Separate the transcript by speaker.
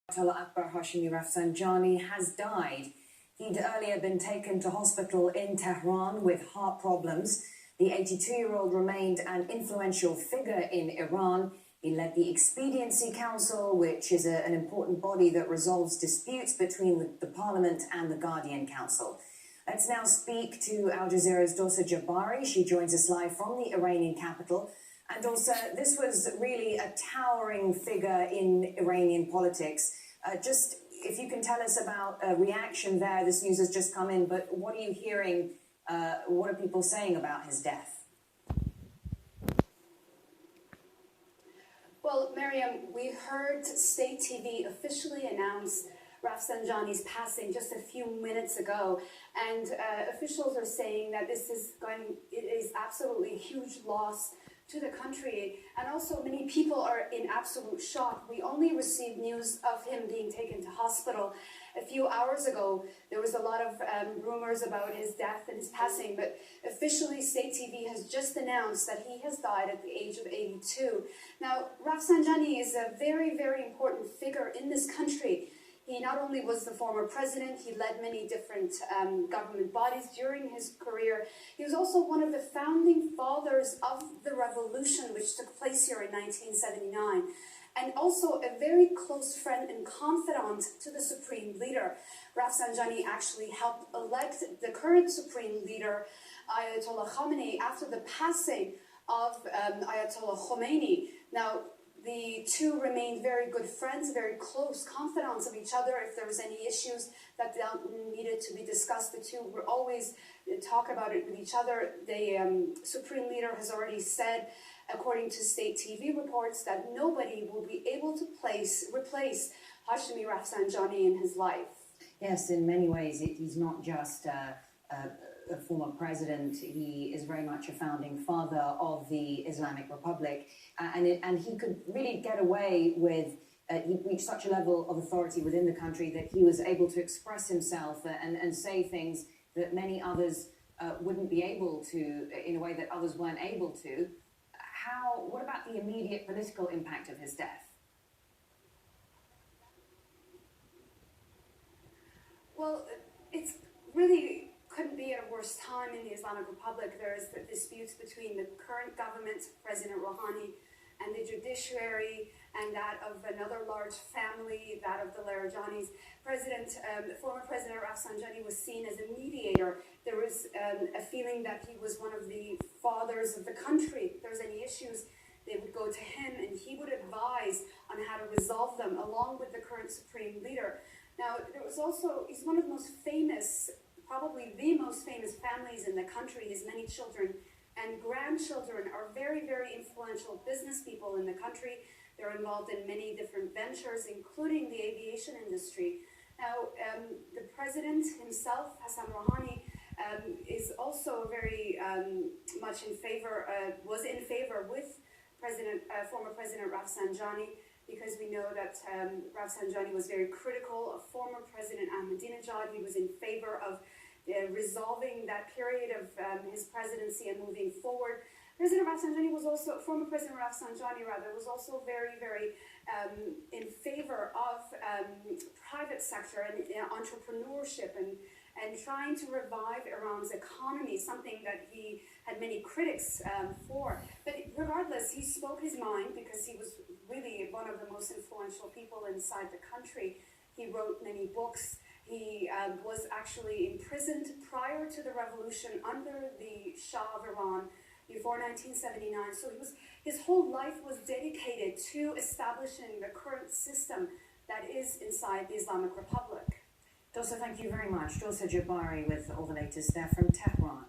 Speaker 1: Akbar Hashemi Rafsanjani has died. He'd earlier been taken to hospital in Tehran with heart problems. The 82-year-old remained an influential figure in Iran. He led the Expediency Council, which is an important body that resolves disputes between the Parliament and the Guardian Council. Let's now speak to Al Jazeera's Dorsa Jabbari. She joins us live from the Iranian capital. And Dorsa, this was really a towering figure in Iranian politics. Just if you can tell us about a reaction there, this news has just come in, but what are you hearing? What are people saying about his death?
Speaker 2: Well, Miriam, we heard State TV officially announce Rafsanjani's passing just a few minutes ago, and officials are saying that it is absolutely a huge loss to the country, and also many people are in absolute shock. We only received news of him being taken to hospital a few hours ago. There was a lot of rumors about his death and his passing, but officially State TV has just announced that he has died at the age of 82. Now, Rafsanjani is a very, very important figure in this country. He not only was the former president, he led many different government bodies during his career. He was also one of the founding fathers of the revolution, which took place here in 1979, and also a very close friend and confidant to the supreme leader. Rafsanjani actually helped elect the current supreme leader, Ayatollah Khamenei, after the passing of Ayatollah Khomeini. Now, the two remained very good friends, very close confidants of each other. If there was any issues that needed to be discussed, the two would always talk about it with each other. The Supreme Leader has already said, according to State TV reports, that nobody will be able to replace Hashemi Rafsanjani in his life.
Speaker 1: Yes, in many ways, he's not just a former president. He is very much a founding father of the Islamic Republic, and he could really get away with, he reached such a level of authority within the country that he was able to express himself and say things that many others wouldn't be able to, in a way that others weren't able to. What about the immediate political impact of his death?
Speaker 2: Well, it's really couldn't be at a worse time in the Islamic Republic. There is the disputes between the current government, President Rouhani, and the judiciary, and that of another large family, that of the Larajanis. Former President Rafsanjani was seen as a mediator. There was a feeling that he was one of the fathers of the country. If there was any issues, they would go to him, and he would advise on how to resolve them, along with the current supreme leader. Now, he's one of the most famous, probably the most famous families in the country. His many children and grandchildren are very, very influential business people in the country. They're involved in many different ventures, including the aviation industry. Now, the president himself, Hassan Rouhani, is also very much in favor, was in favor with former President Rafsanjani, because we know that Rafsanjani was very critical of former President Ahmadinejad. He was in favor of resolving that period of his presidency and moving forward. Former President Rafsanjani was also very, very in favor of private sector and entrepreneurship and trying to revive Iran's economy, something that he had many critics for. But regardless, he spoke his mind because he was really one of the most influential people inside the country. He wrote many books. He was actually imprisoned prior to the revolution under the Shah of Iran before 1979. So his whole life was dedicated to establishing the current system that is inside the Islamic Republic.
Speaker 1: Dorsa, thank you very much. Dorsa Jabbari with all the latest there from Tehran.